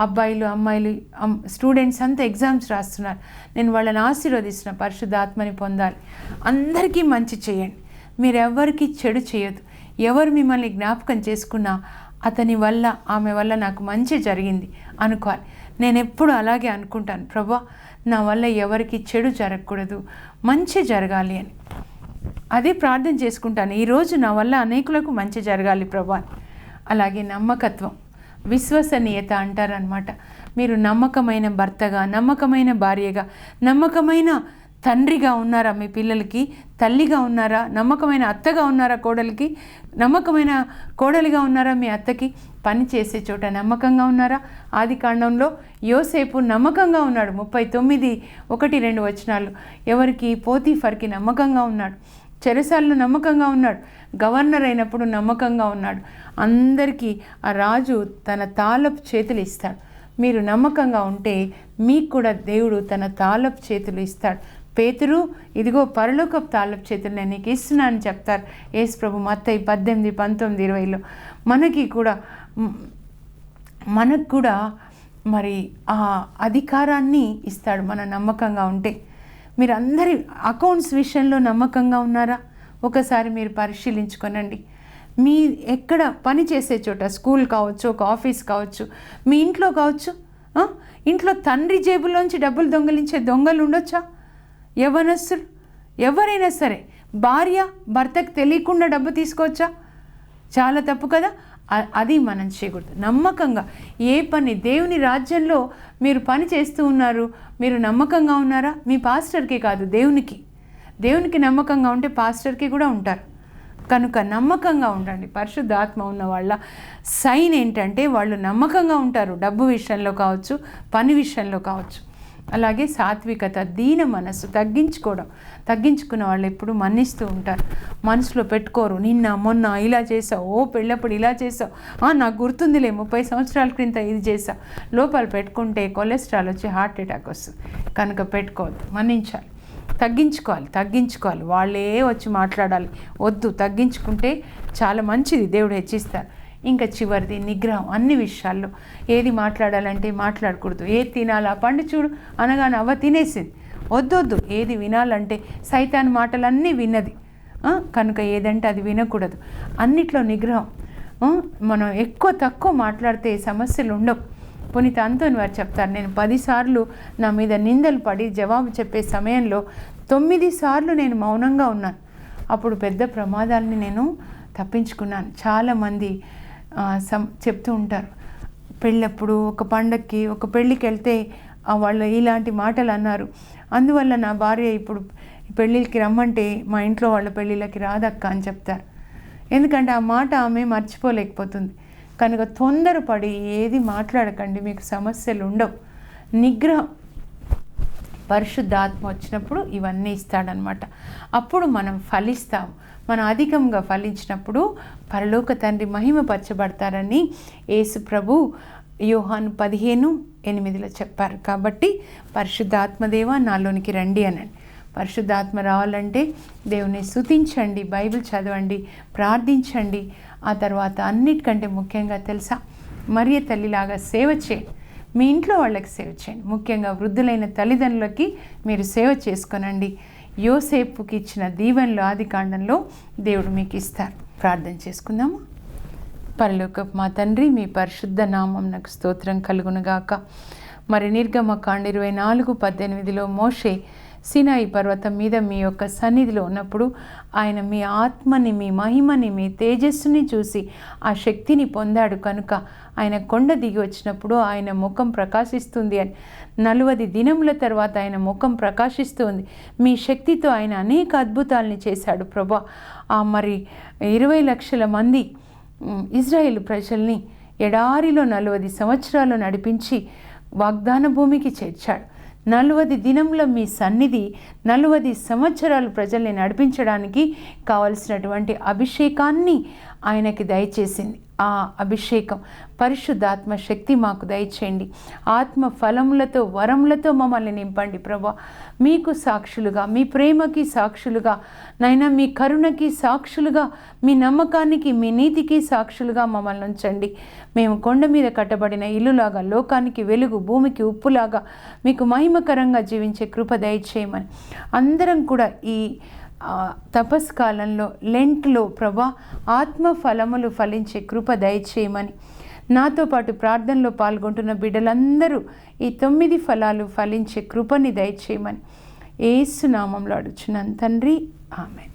S1: అబ్బాయిలు, అమ్మాయిలు, స్టూడెంట్స్ అంతా ఎగ్జామ్స్ రాస్తున్నారు, నేను వాళ్ళని ఆశీర్వదిస్తున్న పరిశుద్ధాత్మని పొందాలి. అందరికీ మంచి చేయండి. మీరు ఎవరికి చెడు చేయొద్దు. ఎవరు మిమ్మల్ని జ్ఞాపకం చేసుకున్నా అతని వల్ల, ఆమె వల్ల నాకు మంచి జరిగింది అనుకోవాలి. నేను ఎప్పుడు అలాగే అనుకుంటాను, ప్రభా నా వల్ల ఎవరికి చెడు జరగకూడదు, మంచి జరగాలి అని. అదే ప్రార్థన చేసుకుంటాను, ఈరోజు నా వల్ల అనేకులకు మంచి జరగాలి ప్రభా. అలాగే నమ్మకత్వం, విశ్వసనీయత అంటారనమాట. మీరు నమ్మకమైన భర్తగా, నమ్మకమైన భార్యగా, నమ్మకమైన తండ్రిగా ఉన్నారా మీ పిల్లలకి, తల్లిగా ఉన్నారా, నమ్మకమైన అత్తగా ఉన్నారా కోడలికి, నమ్మకమైన కోడలిగా ఉన్నారా మీ అత్తకి, పని చేసే చోట నమ్మకంగా ఉన్నారా. ఆదికాండంలో యోసేపు నమ్మకంగా ఉన్నాడు. 39:1-2 వచనాలు. ఎవరికి? పోతీఫర్కి నమ్మకంగా ఉన్నాడు. చెరసాల్లో నమ్మకంగా ఉన్నాడు. గవర్నర్ అయినప్పుడు నమ్మకంగా ఉన్నాడు. అందరికీ ఆ రాజు తన తాళపు చేతులు ఇస్తాడు. మీరు నమ్మకంగా ఉంటే మీకు కూడా దేవుడు తన తాళపు చేతులు ఇస్తాడు. పేతురు, ఇదిగో పరలోకపు తాళపు చేతులు నేను నీకు ఇస్తున్నాను అని చెప్తారు యేసు ప్రభు మత్తయి 18, 19, 20లో. మనకు కూడా మరి ఆ అధికారాన్ని ఇస్తాడు మన నమ్మకంగా ఉంటే. మీరు అందరి అకౌంట్స్ విషయంలో నమ్మకంగా ఉన్నారా? ఒకసారి మీరు పరిశీలించుకోనండి. మీ ఎక్కడ పని చేసే చోట, స్కూల్ కావచ్చు, ఒక ఆఫీస్ కావచ్చు, మీ ఇంట్లో కావచ్చు, ఇంట్లో తండ్రి జేబులోంచి డబ్బులు దొంగిలించే దొంగలు ఉండొచ్చా? యవ్వనస్తులు ఎవరైనా సరే, భార్య భర్తకు తెలియకుండా డబ్బు తీసుకోవచ్చా? చాలా తప్పు కదా. అది మనం చేయకూడదు. నమ్మకంగా ఏ పని, దేవుని రాజ్యంలో మీరు పని చేస్తూ ఉన్నారు, మీరు నమ్మకంగా ఉన్నారా? మీ పాస్టర్కి కాదు, దేవునికి నమ్మకంగా ఉంటే పాస్టర్కి కూడా ఉంటారు. కనుక నమ్మకంగా ఉండండి. పరిశుద్ధాత్మ ఉన్న వాళ్ళ సైన్ ఏంటంటే వాళ్ళు నమ్మకంగా ఉంటారు, డబ్బు విషయంలో కావచ్చు, పని విషయంలో కావచ్చు. అలాగే సాత్వికత, దీన మనస్సు, తగ్గించుకున్న వాళ్ళు ఎప్పుడు మన్నిస్తూ ఉంటారు, మనసులో పెట్టుకోరు. నిన్న మొన్న ఇలా చేసావు, పెళ్ళప్పుడు ఇలా చేసావు, నాకు గుర్తుందిలే 30 సంవత్సరాల క్రింద ఇది చేసావు. లోపల పెట్టుకుంటే కొలెస్ట్రాల్ వచ్చి హార్ట్ అటాక్ వస్తుంది. కనుక పెట్టుకోవద్దు, మన్నించాలి, తగ్గించుకోవాలి. వాళ్ళే వచ్చి మాట్లాడాలి, వద్దు. తగ్గించుకుంటే చాలా మంచిది, దేవుడు హెచ్చిస్తారు. ఇంకా చివరిది నిగ్రహం. అన్ని విషయాల్లో ఏది మాట్లాడాలంటే మాట్లాడకూడదు. ఏది తినాలా, పండు చూడు అనగానే అవ్వ తినేసింది, వద్దొద్దు. ఏది వినాలంటే సైతాన్ మాటలన్నీ విన్నది, కనుక ఏదంటే అది వినకూడదు. అన్నిట్లో నిగ్రహం. మనం తక్కువ మాట్లాడితే సమస్యలు ఉండవు. పునీత అంతోని వారు చెప్తారు, నేను 10 సార్లు నా మీద నిందలు పడి జవాబు చెప్పే సమయంలో 9 సార్లు నేను మౌనంగా ఉన్నాను. అప్పుడు పెద్ద ప్రమాదాలని నేను తప్పించుకున్నాను. చాలామంది చెప్తూ ఉంటారు, పెళ్ళప్పుడు, ఒక పండక్కి, ఒక పెళ్ళికి వెళ్తే వాళ్ళు ఇలాంటి మాటలు అన్నారు, అందువల్ల నా భార్య ఇప్పుడు పెళ్ళిళ్ళకి రమ్మంటే మా ఇంట్లో వాళ్ళ పెళ్ళిళ్ళకి రాదక్క అని చెప్తారు. ఎందుకంటే ఆ మాట ఆమె మర్చిపోలేకపోతుంది. కనుక తొందరపడి ఏది మాట్లాడకండి, మీకు సమస్యలు ఉండవు. నిగ్రహం, పరిశుద్ధాత్మ వచ్చినప్పుడు ఇవన్నీ ఇస్తాడనమాట. అప్పుడు మనం ఫలిస్తాం. మనం అధికంగా ఫలించినప్పుడు పరలోక తండ్రి మహిమపరచబడతారని యేసు ప్రభు యోహాను 15:8లో చెప్పారు. కాబట్టి పరిశుద్ధాత్మదేవా నాలోనికి రండి అనండి. పరిశుద్ధాత్మ రావాలంటే దేవుని స్తుతించండి, బైబిల్ చదవండి, ప్రార్థించండి. ఆ తర్వాత అన్నిటికంటే ముఖ్యంగా తెలుసా, మరియ తల్లిలాగా సేవ చేయండి. మీ ఇంట్లో వాళ్ళకి సేవ చేయండి. ముఖ్యంగా వృద్ధులైన తల్లిదండ్రులకి మీరు సేవ చేసుకోనండి. యోసేపుకి ఇచ్చిన దీవెనలు ఆదికాండంలో దేవుడు మీకు ఇస్తారు. ప్రార్థన చేసుకుందాము. పరలోకపు మా తండ్రి, మీ పరిశుద్ధ నామమునకు స్తోత్రం కలుగునుగాక. మరి నిర్గమకాండ 24:18లో మోషే సినాయి పర్వతం మీద మీ యొక్క సన్నిధిలో ఉన్నప్పుడు ఆయన మీ ఆత్మని, మీ మహిమని, మీ తేజస్సుని చూసి ఆ శక్తిని పొందాడు. కనుక ఆయన కొండ దిగి వచ్చినప్పుడు ఆయన ముఖం ప్రకాశిస్తుంది అని, 40 దినముల తర్వాత ఆయన ముఖం ప్రకాశిస్తుంది. మీ శక్తితో ఆయన అనేక అద్భుతాలని చేశాడు ప్రభా. మరి 20 లక్షల మంది ఇజ్రాయేల్ ప్రజల్ని ఎడారిలో 40 సంవత్సరాలు నడిపించి వాగ్దాన భూమికి చేర్చాడు. 40 దినంలో మీ సన్నిధి 40 సంవత్సరాలు ప్రజల్ని నడిపించడానికి కావలసినటువంటి అభిషేకాన్ని ఆయనకి దయచేసింది. ఆ అభిషేకం, పరిశుద్ధాత్మ శక్తి మాకు దయచేయండి. ఆత్మ ఫలములతో, వరములతో మమ్మల్ని నింపండి ప్రభా. మీకు సాక్షులుగా, మీ ప్రేమకి సాక్షులుగా, నైనా మీ కరుణకి సాక్షులుగా, మీ నమ్మకానికి, మీ నీతికి సాక్షులుగా మమ్మల్ని ఉంచండి. మేము కొండ మీద కట్టబడిన ఇల్లులాగా, లోకానికి వెలుగు, భూమికి ఉప్పులాగా మీకు మహిమకరంగా జీవించే కృప దయచేయమని అందరం కూడా ఈ తపస్కాలంలో, లెంట్లో ప్రభా ఆత్మ ఫలములు ఫలించే కృప దయచేయమని, నాతో పాటు ప్రార్థనలో పాల్గొంటున్న బిడ్డలందరూ ఈ 9 ఫలాలు ఫలించే కృపని దయచేయమని యేసు నామంలో అడుగుచున్నాను తండ్రి, ఆమేన్.